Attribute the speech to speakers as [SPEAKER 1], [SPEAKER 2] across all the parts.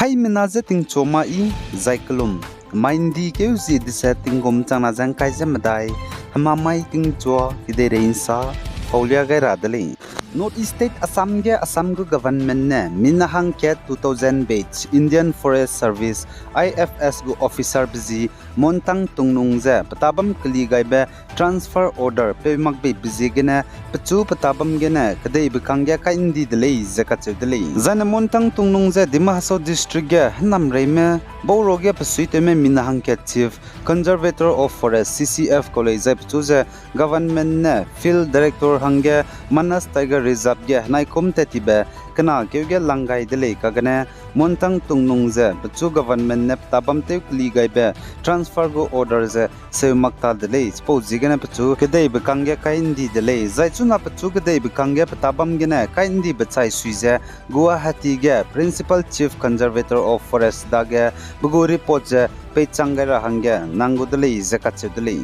[SPEAKER 1] hai minaze ting choma I zaiklum maindi ke uzi disa tingom chana jang kai jamadai hamamai ting chwa ide reinsa paulia gai radali North East State Assam gu government ne minahang ke 2000 batch Indian Forest Service IFS gu officer bizi montang tungnung je patabam kli gai be transfer order pe mak be bizi gena pachu patabam gena kadai bikang ge ka indi delay zakat delay zan montang tungnung je Dimahasau district ge nam reime boro ge pasui te me minahang ke chief conservator of forest CCF college pachu je government ne field director hange Manas Tiger Reserve ge nai kom tetibe kana keuge langai dele kagane montang tungnung je pachu government ne tabam te kli gai be transfer go order je seumakta dele suppose gene pachu kedai bekange kaindi dele zai chuna pachu kedai bekange tabam gene kaindi bachai suije Guwahati ge principal chief conservator of forest da ge bugo report je pe changara hange nangu dele zakat dele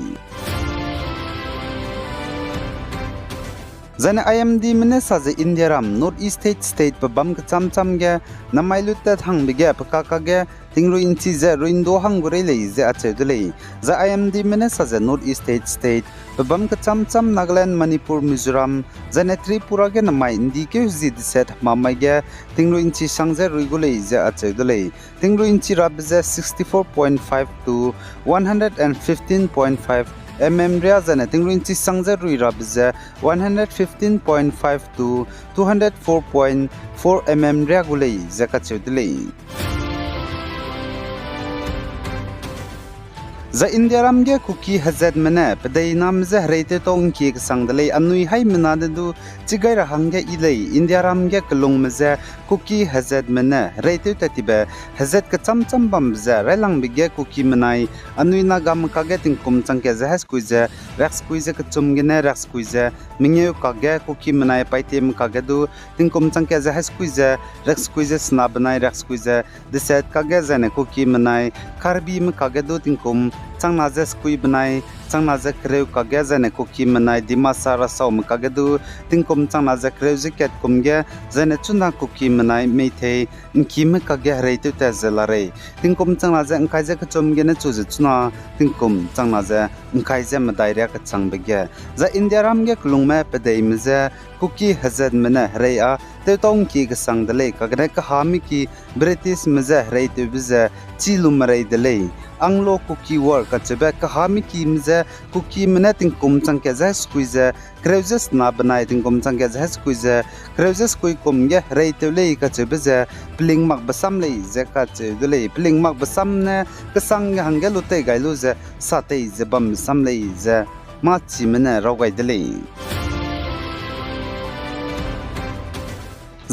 [SPEAKER 1] Zane IMD mene saze India ram North East State babam kacham cham ge namailu ta thang bige pakaka ge tingru inchi je ruindo hangure le je ache dule za IMD mene saze North East State babam kacham cham Nagaland Manipur Mizoram zane Tripura ge namai indi ke zid set mamai ge tingru inchi sangje ruigule je ache dule tingru inchi rab je 64.5 to 115.5 ria zane tingru inchi sangja rui rabze 115.5 to 204.4 ria gulei zakat chudlei za India ram ge kuki hazad mena padai nam za reite tong ki sangdalei anui hai mena du chigai ra hangge ilei India ram ge klong meza kuki hazad mena reite tatiba hazad ka cham cham bam za railang bige kuki menai anui na gam ka ge ting kum chang ke za has kuiza rax kuiza ka chum ge na rax kuiza mingye ka ge kuki menai paitem ka ge du ting kum chang ke za has kuiza rax kuiza sna banai rax kuiza de set ka ge za ne kuki menai karbi me ka ge du ting kum chang na je skui banai chang na je kreu ka ge za ne kuki menai dimasa ra saw me ka ge du ting kum chang na je kreu ziket kum ge za ne chuna kuki menai meithei nki me ka ge reite ta zelare ting kum chang na je nkai je ka chum ge ne chu je chuna ting kum chang na je nkai je ma daira ka chang be ge za India ram ge klung me pedei me je kuki hazad mena reya te tong ki ga sang dele ka gre ka hami ki British me je reite be je chilum rei dele anglo kuki war ka chebe ka hami ki mze kuki mena ting kum chang ke za squeeze creuses na banai ting kum chang ke za squeeze creuses koi kum ge reite le ka chebe je pling mak basam le je ka che dele pling mak basam ne ka sang hangge lu te gai lu je sa te je bam sam le je ma chi mena ro gai dele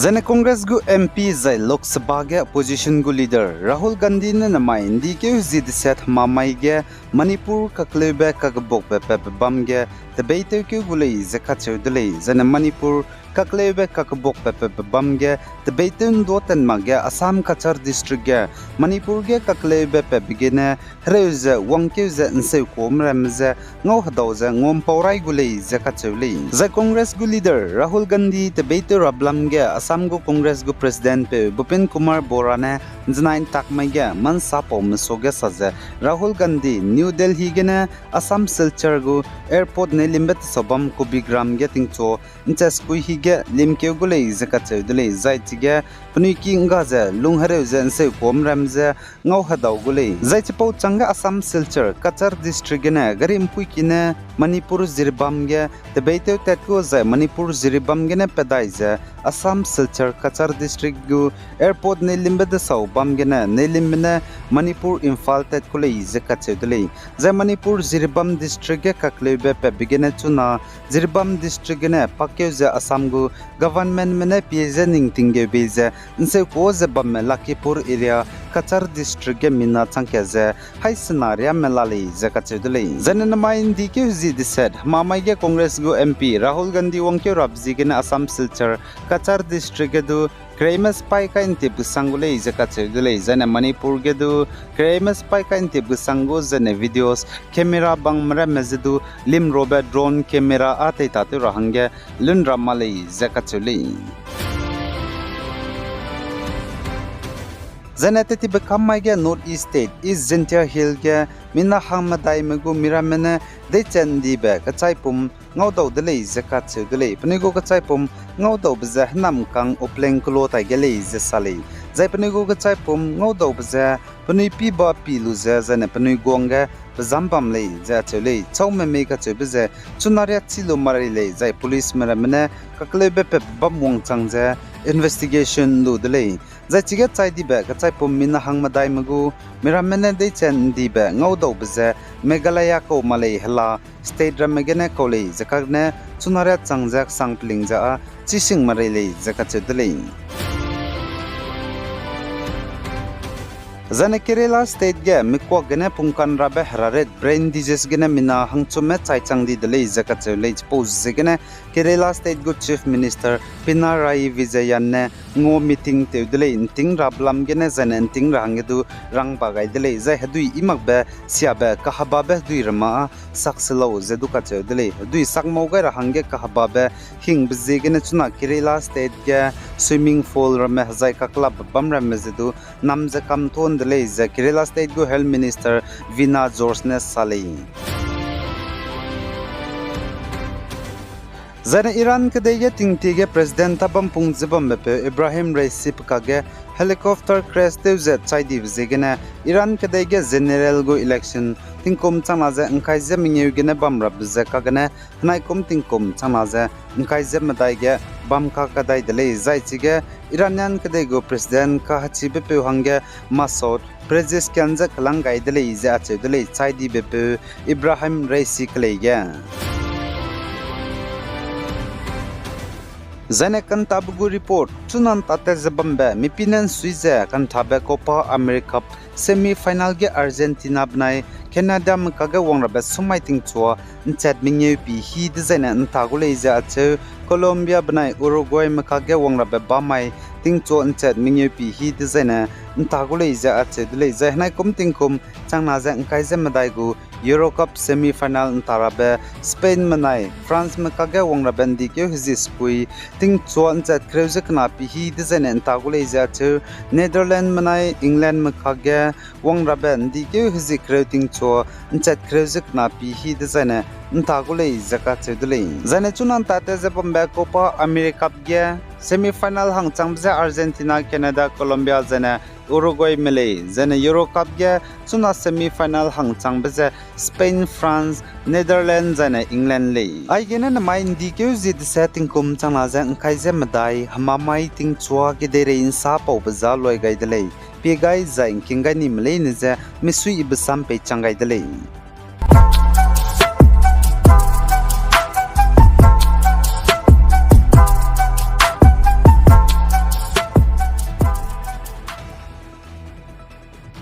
[SPEAKER 1] Zane Congress gu MP zai Lok Sabha ge opposition gu leader Rahul Gandhi ne namai indi ke zid set mamai ge Manipur ka klebe ka bok pe bam ge debate ke gulei zakat chudlei zane Manipur ka klebe ka bok pe bam ge debate ndo tan ma ge Assam Kachar district ge Manipur ge ka klebe pe bigene reuze wangke ze nse kom ramze ngau hadaw ze ngom paurai gulei zakat chulei za Congress gu leader Rahul Gandhi debate rablam ge Assam gu Congress gu president pe Bhupen Kumar Bora ne jnain takmai ge mansa pom soge saze Rahul Gandhi New Delhi ge ne Assam Silchar gu airport ne limbet sobam ko bigram ge tingcho nchas kui hi ge limke gulei zakat chudlei zai tige pnui ki nga ze lunghare ze nse kom ramze ngau hadaw gulei zai chpo changa Assam Silchar Kachar district ge ne garim pui ki ne Manipur Zirbam ge debate tatko ze Manipur Zirbam ge ne pedai ze Assam Silchar Kachar district gu airport ne limbet saw bam ge ne limbne Manipur Imphal tatko le zakat chudlei ze Manipur Zirbam district ge kaklebe pe bigene chuna Zirbam district ge ne pakyo ze Assam gu government mene piezening tingge beze nse ko ze bam Lakipur area Kachar district ge mina changke ze hai scenario melali zakat chudlei zanen main dike zid said mamai ge Congress gu MP Rahul Gandhi wangke rabji ge Assam Silchar Kachar district ge du Kremas pai ka intip sangule zakat chudlei zane Manipur ge du Kremas pai ka intip sango zane videos camera bang mara mezedu lim robot drone camera ate tatu rahange lun ramale zakat chulei zanate ti bekam mai ge North East State is Zentia Hill ge mina hang madai megu miramene de chen di be ka chai pum ngau dau de lei zakat che de lei pnigo ka chai pum ngau dau bza nam kang opleng klo tai ge lei ze sale zai pnigo ka chai pum ngau dau bza pni pi ba pi lu za zane pni gonga zambam lei za che lei chau me ka che bza chunaria chilo mari lei zai police miramene ka kle be pe bam wong chang za investigation lu de lei zai chiga chai di be ka chai pum mina hang madai megu miramene de chen di be ngau dau bza Meghalaya ko malay hala state ramagene ko lei zakagne chunaria changjak sangpling ja chising marai lei zakache delei Zane Kerala state ge mikwa gene pungkan rabe hararet brain disease gene mina hangchume chaichang di delei zakache lei pose gene Kerala state go chief minister Pinarayi Vijayan ne ngo meeting te delei ting rablam gene zane ting rangedu rang bagai delei zai hadui imak be sia be kahaba be dui rama sakselo zedu kache delei dui sakmo ga rahange kahaba be hing bzi gene chuna Kerala state ge swimming pool rame hazai ka club bam rame zedu namje kam thon delei za Kerala state go health minister Vina Jorsne salei Zane Iran kadege tingtige president tabam pungzibam bepe Ibrahim Raisi kage helicopter crash teuze chaidi vizegene Iran kadege general go election tingkom chanaze ngkaize minyeugene bamrab ze kagene hnaikom tingkom chanaze ngkaize madaige bamka kadai dele zaichige Iranian kadego president ka hachi bepe hange Masud prezes kanza kalangai dele ize ache dele chaidi bepe Ibrahim Raisi klege Zane kan tabugu report tunan tate zabambe mipinan suize kan tabe Copa America semi final ge Argentina bnai Canada mkaga wangrabe sumaiting chua nchat mingye pi hi design ntagule iza ache Colombia bnai Uruguay mkaga wangrabe bamai ting cho nchat mingye pi hi design ntagule iza ache dele zahnai kum tingkum changna za ngkai ze madaigu Euro Cup semi final ntarabe Spain manai France mkaga wangrabe ndike hizi spui ting cho nchat kreuze kna pi hi design ntagule iza ache Netherlands manai England mkaga wangrabe ndike hizi kreuting cho nchat kreuze kna pi hi design ntagule zakat chedule zane chunan tate zapambe Copa America ge semi final hang changbza Argentina Canada Colombia zane Uruguay mele zane Euro Cup ge chuna semi final hang changbza Spain France Netherlands zane England le ai gene na mai ndi ke zid setting kum chana za ngkaize madai hamamai ting chua ge dere insa pau baza loi gaidele pe gai za inkinga ni mele ne za misui ibsam pe changai dele